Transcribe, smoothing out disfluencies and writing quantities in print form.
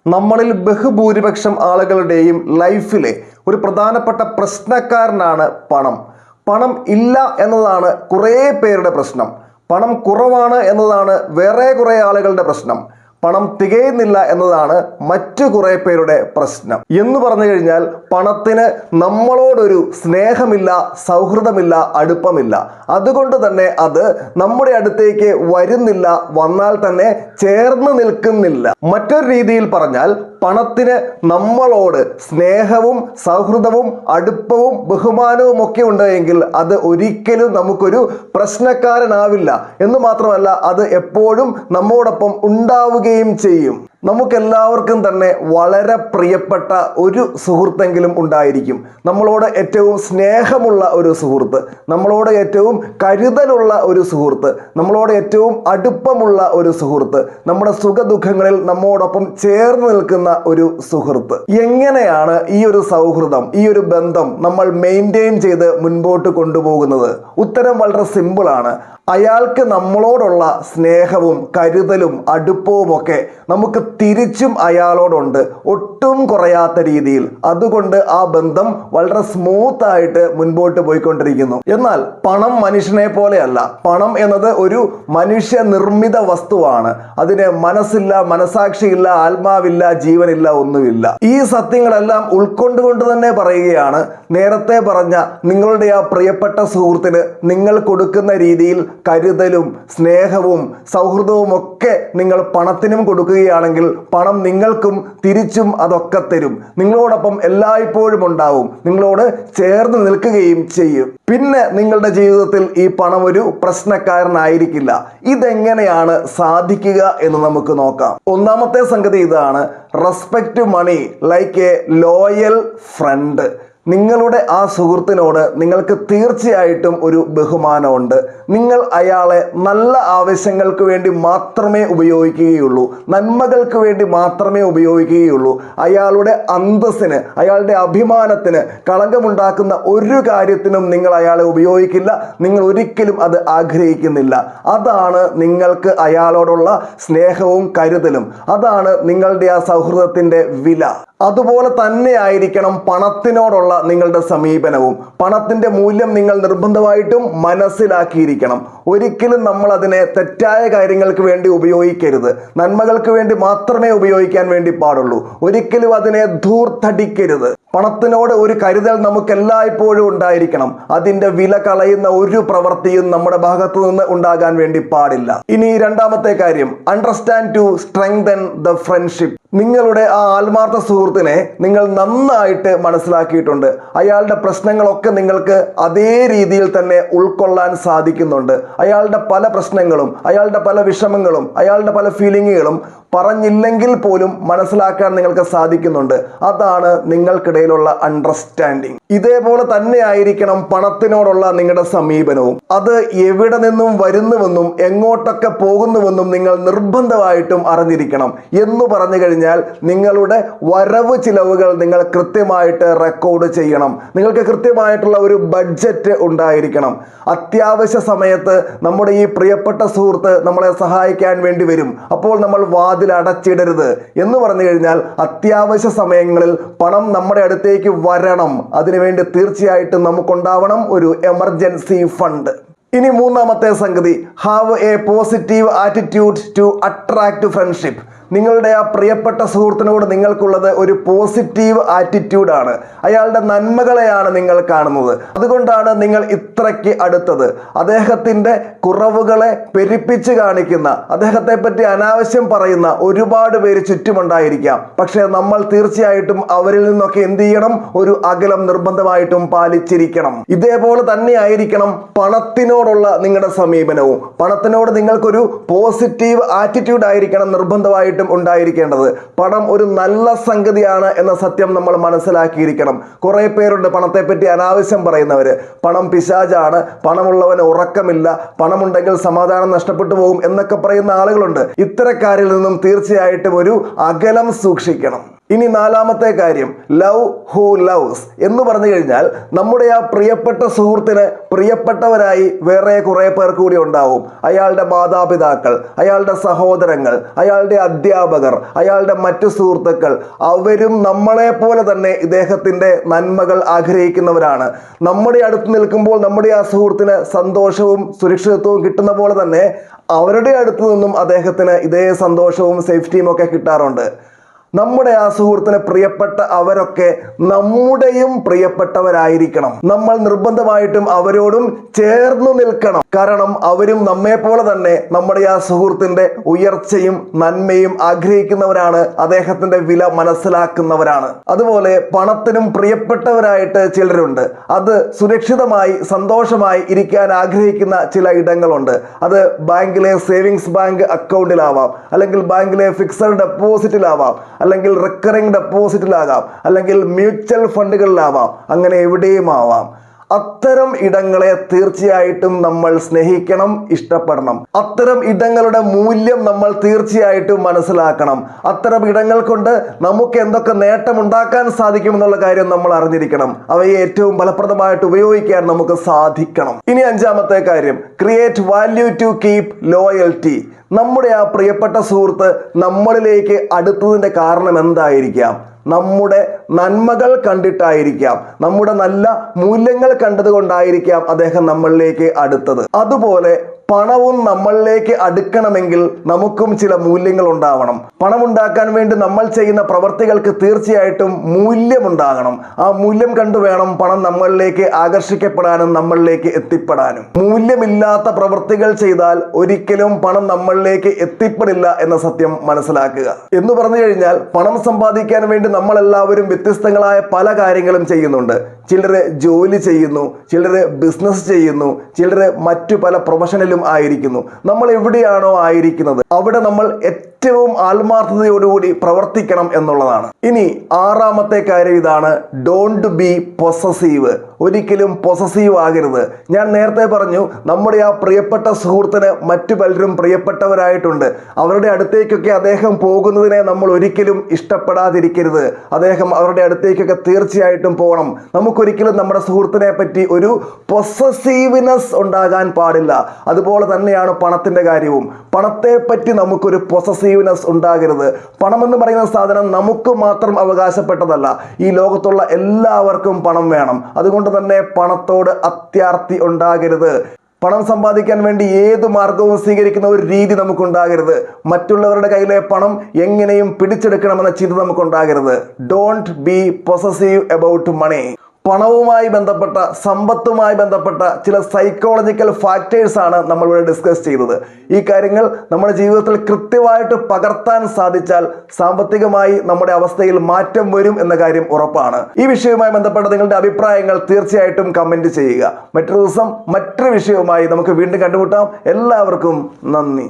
നമ്മളിൽ ബഹുഭൂരിപക്ഷം ആളുകളുടെയും ലൈഫിലെ ഒരു പ്രധാനപ്പെട്ട പ്രശ്നക്കാരനാണ് പണം. പണം ഇല്ല എന്നതാണ് കുറേ പേരുടെ പ്രശ്നം. പണം കുറവാണ് എന്നതാണ് വേറെ കുറേ ആളുകളുടെ പ്രശ്നം. പണം തികയുന്നില്ല എന്നതാണ് മറ്റു കുറേ പേരുടെ പ്രശ്നം. എന്ന് പറഞ്ഞു കഴിഞ്ഞാൽ പണത്തിന് നമ്മളോടൊരു സ്നേഹമില്ല, സൗഹൃദമില്ല, അടുപ്പമില്ല. അതുകൊണ്ട് തന്നെ അത് നമ്മുടെ അടുത്തേക്ക് വരുന്നില്ല, വന്നാൽ തന്നെ ചേർന്ന് നിൽക്കുന്നില്ല. മറ്റൊരു രീതിയിൽ പറഞ്ഞാൽ പണത്തിന് നമ്മളോട് സ്നേഹവും സൗഹൃദവും അടുപ്പവും ബഹുമാനവും ഒക്കെ ഉണ്ട് എങ്കിൽ അത് ഒരിക്കലും നമുക്കൊരു പ്രശ്നക്കാരനാവില്ല. എന്ന് മാത്രമല്ല, അത് എപ്പോഴും നമ്മോടൊപ്പം ഉണ്ടാവുകയും ചെയ്യും. നമുക്കെല്ലാവർക്കും തന്നെ വളരെ പ്രിയപ്പെട്ട ഒരു സുഹൃത്തെങ്കിലും ഉണ്ടായിരിക്കും. നമ്മളോട് ഏറ്റവും സ്നേഹമുള്ള ഒരു സുഹൃത്ത്, നമ്മളോട് ഏറ്റവും കരുതലുള്ള ഒരു സുഹൃത്ത്, നമ്മളോട് ഏറ്റവും അടുപ്പമുള്ള ഒരു സുഹൃത്ത്, നമ്മുടെ സുഖദുഃഖങ്ങളിൽ നമ്മോടൊപ്പം ചേർന്ന് നിൽക്കുന്ന ഒരു സുഹൃത്ത്. എങ്ങനെയാണ് ഈ ഒരു സൗഹൃദം, ഈ ഒരു ബന്ധം നമ്മൾ മെയിൻറ്റെയിൻ ചെയ്ത് മുൻപോട്ട് കൊണ്ടുപോകുന്നത്? ഉത്തരം വളരെ സിമ്പിളാണ്. അയാൾക്ക് നമ്മളോടുള്ള സ്നേഹവും കരുതലും അടുപ്പവും ഒക്കെ നമുക്ക് തിരിച്ചും അയാളോടുണ്ട്, ഒട്ടും കുറയാത്ത രീതിയിൽ. അതുകൊണ്ട് ആ ബന്ധം വളരെ സ്മൂത്ത് ആയിട്ട് മുൻപോട്ട് പോയിക്കൊണ്ടിരിക്കുന്നു. എന്നാൽ പണം മനുഷ്യനെ പോലെയല്ല. പണം എന്നത് ഒരു മനുഷ്യ നിർമ്മിത വസ്തുവാണ്. അതിന് മനസ്സില്ല, മനസാക്ഷിയില്ല, ആത്മാവില്ല, ജീവനില്ല, ഒന്നുമില്ല. ഈ സത്യങ്ങളെല്ലാം ഉൾക്കൊണ്ടുകൊണ്ട് തന്നെ പറയുകയാണ്, നേരത്തെ പറഞ്ഞ നിങ്ങളുടെ ആ പ്രിയപ്പെട്ട സുഹൃത്തിന് നിങ്ങൾ കൊടുക്കുന്ന രീതിയിൽ കരുതലും സ്നേഹവും സൗഹൃദവും ഒക്കെ നിങ്ങൾ പണത്തിനും കൊടുക്കുകയാണെങ്കിൽ പണം നിങ്ങൾക്കും തിരിച്ചും അതൊക്കെ തരും. നിങ്ങളോടൊപ്പം എല്ലായ്പ്പോഴും ഉണ്ടാവും, നിങ്ങളോട് ചേർന്ന് നിൽക്കുകയും ചെയ്യും. പിന്നെ നിങ്ങളുടെ ജീവിതത്തിൽ ഈ പണം ഒരു പ്രശ്നക്കാരനായിരിക്കില്ല. ഇതെങ്ങനെയാണ് സാധിക്കുക എന്ന് നമുക്ക് നോക്കാം. ഒന്നാമത്തെ സംഗതി ഇതാണ്: respect money like a loyal friend. നിങ്ങളുടെ ആ സുഹൃത്തിനോട് നിങ്ങൾക്ക് തീർച്ചയായിട്ടും ഒരു ബഹുമാനമുണ്ട്. നിങ്ങൾ അയാളെ നല്ല ആവശ്യങ്ങൾക്ക് വേണ്ടി മാത്രമേ ഉപയോഗിക്കുകയുള്ളൂ, നന്മകൾക്ക് വേണ്ടി മാത്രമേ ഉപയോഗിക്കുകയുള്ളൂ. അയാളുടെ അന്തസ്സിന്, അയാളുടെ അഭിമാനത്തിന് കളങ്കമുണ്ടാക്കുന്ന ഒരു കാര്യത്തിനും നിങ്ങൾ അയാളെ ഉപയോഗിക്കില്ല. നിങ്ങൾ ഒരിക്കലും അത് ആഗ്രഹിക്കുന്നില്ല. അതാണ് നിങ്ങൾക്ക് അയാളോടുള്ള സ്നേഹവും കരുതലും. അതാണ് നിങ്ങളുടെ ആ സൗഹൃദത്തിൻ്റെ വില. അതുപോലെ തന്നെ ആയിരിക്കണം പണത്തിനോടുള്ള നിങ്ങളുടെ സമീപനവും. പണത്തിന്റെ മൂല്യം നിങ്ങൾ നിർബന്ധമായിട്ടും മനസ്സിലാക്കിയിരിക്കണം. ഒരിക്കലും നമ്മൾ അതിനെ തെറ്റായ കാര്യങ്ങൾക്ക് വേണ്ടി ഉപയോഗിക്കരുത്. നന്മകൾക്ക് വേണ്ടി മാത്രമേ ഉപയോഗിക്കാൻ വേണ്ടി പാടുള്ളൂ. ഒരിക്കലും അതിനെ ധൂർത്തടിക്കരുത്. പണത്തിനോട് ഒരു കരുതൽ നമുക്ക് എല്ലായ്പ്പോഴും ഉണ്ടായിരിക്കണം. അതിന്റെ വില കളയുന്ന ഒരു പ്രവൃത്തിയും നമ്മുടെ ഭാഗത്തു നിന്ന് ഉണ്ടാകാൻ വേണ്ടി പാടില്ല. ഇനി രണ്ടാമത്തെ കാര്യം, understand to strengthen the friendship. നിങ്ങളുടെ ആ ആത്മാർത്ഥ സുഹൃത്തിനെ നിങ്ങൾ നന്നായിട്ട് മനസ്സിലാക്കിയിട്ടുണ്ട്. അയാളുടെ പ്രശ്നങ്ങളൊക്കെ നിങ്ങൾക്ക് അതേ രീതിയിൽ തന്നെ ഉൾക്കൊള്ളാൻ സാധിക്കുന്നുണ്ട്. അയാളുടെ പല പ്രശ്നങ്ങളും, അയാളുടെ പല വിഷമങ്ങളും, അയാളുടെ പല ഫീലിങ്ങുകളും പറഞ്ഞില്ലെങ്കിൽ പോലും മനസ്സിലാക്കാൻ നിങ്ങൾക്ക് സാധിക്കുന്നുണ്ട്. അതാണ് നിങ്ങൾക്കിടയിലുള്ള അണ്ടർസ്റ്റാൻഡിങ്. ഇതേപോലെ തന്നെ ആയിരിക്കണം പണത്തിനോടുള്ള നിങ്ങളുടെ സമീപനവും. അത് എവിടെ നിന്നും വരുന്നുവെന്നും എങ്ങോട്ടൊക്കെ പോകുന്നുവെന്നും നിങ്ങൾ നിർബന്ധമായിട്ടും അറിഞ്ഞിരിക്കണം. എന്ന് പറഞ്ഞു കഴിഞ്ഞാൽ നിങ്ങളുടെ വരവ് ചിലവുകൾ നിങ്ങൾ കൃത്യമായിട്ട് റെക്കോർഡ് ചെയ്യണം. നിങ്ങൾക്ക് കൃത്യമായിട്ടുള്ള ഒരു ബഡ്ജറ്റ് ഉണ്ടായിരിക്കണം. അത്യാവശ്യ സമയത്ത് നമ്മുടെ ഈ പ്രിയപ്പെട്ട സുഹൃത്ത് നമ്മളെ സഹായിക്കാൻ വേണ്ടി വരും. അപ്പോൾ നമ്മൾ അടച്ചിടരുത്. എന്ന് പറഞ്ഞു കഴിഞ്ഞാൽ അത്യാവശ്യ സമയങ്ങളിൽ പണം നമ്മുടെ അടുത്തേക്ക് വരണം. അതിനുവേണ്ടി തീർച്ചയായിട്ടും നമുക്കുണ്ടാവണം ഒരു എമർജൻസി ഫണ്ട്. ഇനി മൂന്നാമത്തെ സംഗതി, have a positive attitude to attract friendship. നിങ്ങളുടെ ആ പ്രിയപ്പെട്ട സുഹൃത്തിനോട് നിങ്ങൾക്കുള്ളത് ഒരു പോസിറ്റീവ് ആറ്റിറ്റ്യൂഡാണ്. അയാളുടെ നന്മകളെയാണ് നിങ്ങൾ കാണുന്നത്. അതുകൊണ്ടാണ് നിങ്ങൾ ഇത്രയ്ക്ക് അടുത്തത്. അദ്ദേഹത്തിൻ്റെ കുറവുകളെ പെരുപ്പിച്ച് കാണിക്കുന്ന, അദ്ദേഹത്തെ പറ്റി അനാവശ്യം പറയുന്ന ഒരുപാട് പേര് ചുറ്റുമുണ്ടായിരിക്കാം. പക്ഷേ നമ്മൾ തീർച്ചയായിട്ടും അവരിൽ നിന്നൊക്കെ എന്ത് ചെയ്യണം? ഒരു അകലം നിർബന്ധമായിട്ടും പാലിച്ചിരിക്കണം. ഇതേപോലെ തന്നെ ആയിരിക്കണം പണത്തിനോടുള്ള നിങ്ങളുടെ സമീപനവും. പണത്തിനോട് നിങ്ങൾക്കൊരു പോസിറ്റീവ് ആറ്റിറ്റ്യൂഡ് ആയിരിക്കണം നിർബന്ധമായിട്ടും ഉണ്ടായിരിക്കേണ്ടത്. പണം ഒരു നല്ല സംഗതിയാണ് എന്ന സത്യം നമ്മൾ മനസ്സിലാക്കിയിരിക്കണം. കുറെ പേരുണ്ട് പണത്തെ പറ്റി അനാവശ്യം പറയുന്നവര്. പണം പിശാചാണ്, പണമുള്ളവന് ഉറക്കമില്ല, പണമുണ്ടെങ്കിൽ സമാധാനം നഷ്ടപ്പെട്ടു പോകും എന്നൊക്കെ പറയുന്ന ആളുകളുണ്ട്. ഇത്തരക്കാരിൽ നിന്നും തീർച്ചയായിട്ടും ഒരു അകലം സൂക്ഷിക്കണം. ഇനി നാലാമത്തെ കാര്യം, ലവ് ഹൂ ലവ്സ് എന്ന് പറഞ്ഞു കഴിഞ്ഞാൽ നമ്മുടെ ആ പ്രിയപ്പെട്ട സുഹൃത്തിന് പ്രിയപ്പെട്ടവരായി വേറെ കുറെ പേർ കൂടി ഉണ്ടാവും. അയാളുടെ മാതാപിതാക്കൾ, അയാളുടെ സഹോദരങ്ങൾ, അയാളുടെ അധ്യാപകർ, അയാളുടെ മറ്റു സുഹൃത്തുക്കൾ, അവരും നമ്മളെ പോലെ തന്നെ ഇദ്ദേഹത്തിന്റെ നന്മകൾ ആഗ്രഹിക്കുന്നവരാണ്. നമ്മുടെ അടുത്ത് നിൽക്കുമ്പോൾ നമ്മുടെ ആ സുഹൃത്തിന് സന്തോഷവും സുരക്ഷിതത്വവും കിട്ടുന്ന പോലെ തന്നെ അവരുടെ അടുത്തു നിന്നും അദ്ദേഹത്തിന് ഇതേ സന്തോഷവും സേഫ്റ്റിയും ഒക്കെ കിട്ടാറുണ്ട്. നമ്മുടെ ആ സുഹൃത്തിന് പ്രിയപ്പെട്ട അവരൊക്കെ നമ്മുടെയും പ്രിയപ്പെട്ടവരായിരിക്കണം. നമ്മൾ നിർബന്ധമായിട്ടും അവരോടും ചേർന്നു നിൽക്കണം. കാരണം അവരും നമ്മെ പോലെ തന്നെ നമ്മുടെ ആ സുഹൃത്തിന്റെ ഉയർച്ചയും നന്മയും ആഗ്രഹിക്കുന്നവരാണ്, അദ്ദേഹത്തിന്റെ വില മനസ്സിലാക്കുന്നവരാണ്. അതുപോലെ പണത്തിനും പ്രിയപ്പെട്ടവരായിട്ട് ചിലരുണ്ട്. അത് സുരക്ഷിതമായി സന്തോഷമായി ഇരിക്കാൻ ആഗ്രഹിക്കുന്ന ചില ഇടങ്ങളുണ്ട്. അത് ബാങ്കിലെ സേവിങ്സ് ബാങ്ക് അക്കൗണ്ടിലാവാം, അല്ലെങ്കിൽ ബാങ്കിലെ ഫിക്സഡ് ഡെപ്പോസിറ്റിലാവാം, അല്ലെങ്കിൽ റിക്കറിംഗ് ഡെപ്പോസിറ്റിലാകാം, അല്ലെങ്കിൽ മ്യൂച്വൽ ഫണ്ടുകളിലാവാം, അങ്ങനെ എവിടെയും ആവാം. അത്തരം ഇടങ്ങളെ തീർച്ചയായിട്ടും നമ്മൾ സ്നേഹിക്കണം, ഇഷ്ടപ്പെടണം. അത്തരം ഇടങ്ങളുടെ മൂല്യം നമ്മൾ തീർച്ചയായിട്ടും മനസ്സിലാക്കണം. അത്തരം ഇടങ്ങൾ കൊണ്ട് നമുക്ക് എന്തൊക്കെ നേട്ടമുണ്ടാക്കാൻ സാധിക്കുമെന്നുള്ള കാര്യം നമ്മൾ അറിഞ്ഞിരിക്കണം. അവയെ ഏറ്റവും ഫലപ്രദമായിട്ട് ഉപയോഗിക്കാൻ നമുക്ക് സാധിക്കണം. ഇനി അഞ്ചാമത്തെ കാര്യം, create value to keep loyalty. നമ്മുടെ ആ പ്രിയപ്പെട്ട സുഹൃത്ത് നമ്മളിലേക്ക് അടുത്തതിന്റെ കാരണം എന്തായിരിക്കാം? നമ്മുടെ നന്മകൾ കണ്ടിട്ടായിരിക്കാം, നമ്മുടെ നല്ല മൂല്യങ്ങൾ കണ്ടതുകൊണ്ടായിരിക്കാം അദ്ദേഹം നമ്മളിലേക്ക് അടുത്തത്. അതുപോലെ പണവും നമ്മളിലേക്ക് അടുക്കണമെങ്കിൽ നമുക്കും ചില മൂല്യങ്ങൾ ഉണ്ടാവണം. പണമുണ്ടാക്കാൻ വേണ്ടി നമ്മൾ ചെയ്യുന്ന പ്രവർത്തികൾക്ക് തീർച്ചയായിട്ടും മൂല്യമുണ്ടാകണം. ആ മൂല്യം കണ്ടു വേണം പണം നമ്മളിലേക്ക് ആകർഷിക്കപ്പെടാനും നമ്മളിലേക്ക് എത്തിപ്പെടാനും. മൂല്യമില്ലാത്ത പ്രവൃത്തികൾ ചെയ്താൽ ഒരിക്കലും പണം നമ്മളിലേക്ക് എത്തിപ്പെടില്ല എന്ന സത്യം മനസ്സിലാക്കുക. എന്ന് പറഞ്ഞു കഴിഞ്ഞാൽ പണം സമ്പാദിക്കാൻ വേണ്ടി നമ്മളെല്ലാവരും വ്യത്യസ്തങ്ങളായ പല കാര്യങ്ങളും ചെയ്യുന്നുണ്ട്. ചിലര് ജോലി ചെയ്യുന്നു, ചിലര് ബിസിനസ് ചെയ്യുന്നു, ചിലര് മറ്റു പല പ്രൊഫഷനിലും ആയിരിക്കുന്നു. നമ്മൾ എവിടെയാണോ ആയിരിക്കുന്നത് അവിടെ നമ്മൾ ഏറ്റവും ആത്മാർത്ഥതയോടുകൂടി പ്രവർത്തിക്കണം എന്നുള്ളതാണ്. ഇനി ആറാമത്തെ കാര്യം ഇതാണ്, ഡോണ്ട് ബി പൊസസീവ്. ഒരിക്കലും പൊസസീവ് ആകരുത്. ഞാൻ നേരത്തെ പറഞ്ഞു, നമ്മുടെ ആ പ്രിയപ്പെട്ട സുഹൃത്തിന് മറ്റു പലരും പ്രിയപ്പെട്ടവരായിട്ടുണ്ട്. അവരുടെ അടുത്തേക്കൊക്കെ അദ്ദേഹം പോകുന്നതിനെ നമ്മൾ ഒരിക്കലും ഇഷ്ടപ്പെടാതിരിക്കരുത്. അദ്ദേഹം അവരുടെ അടുത്തേക്കൊക്കെ തീർച്ചയായിട്ടും പോകണം. നമുക്കൊരിക്കലും നമ്മുടെ സുഹൃത്തിനെ പറ്റി ഒരു പൊസസീവ്നെസ് ഉണ്ടാകാൻ പാടില്ല. അതുപോലെ തന്നെയാണ് പണത്തിന്റെ കാര്യവും. പണത്തെ പറ്റി നമുക്കൊരു പൊസസീവ്നെസ് ഉണ്ടാകരുത്. പണം എന്ന് പറയുന്ന സാധനം നമുക്ക് മാത്രം അവകാശപ്പെട്ടതല്ല. ഈ ലോകത്തുള്ള എല്ലാവർക്കും പണം വേണം. അതുകൊണ്ട് തന്നെ പണത്തോട് അത്യാർത്തി ഉണ്ടാകരുത്. പണം സമ്പാദിക്കാൻ വേണ്ടി ഏത് മാർഗവും സ്വീകരിക്കുന്ന ഒരു രീതി നമുക്കുണ്ടാകരുത്. മറ്റുള്ളവരുടെ കയ്യിലെ പണം എങ്ങനെയും പിടിച്ചെടുക്കണമെന്ന ചിന്ത നമുക്കുണ്ടാകരുത്. Don't be possessive about money. പണവുമായി ബന്ധപ്പെട്ട, സമ്പത്തുമായി ബന്ധപ്പെട്ട ചില സൈക്കോളജിക്കൽ ഫാക്ടേഴ്സ് ആണ് നമ്മളിവിടെ ഡിസ്കസ് ചെയ്തത്. ഈ കാര്യങ്ങൾ നമ്മുടെ ജീവിതത്തിൽ കൃത്യമായിട്ട് പകർത്താൻ സാധിച്ചാൽ സാമ്പത്തികമായി നമ്മുടെ അവസ്ഥയിൽ മാറ്റം വരും എന്ന കാര്യം ഉറപ്പാണ്. ഈ വിഷയവുമായി ബന്ധപ്പെട്ട നിങ്ങളുടെ അഭിപ്രായങ്ങൾ തീർച്ചയായിട്ടും കമന്റ് ചെയ്യുക. മറ്റൊരു ദിവസം മറ്റൊരു വിഷയവുമായി നമുക്ക് വീണ്ടും കണ്ടുമുട്ടാം. എല്ലാവർക്കും നന്ദി.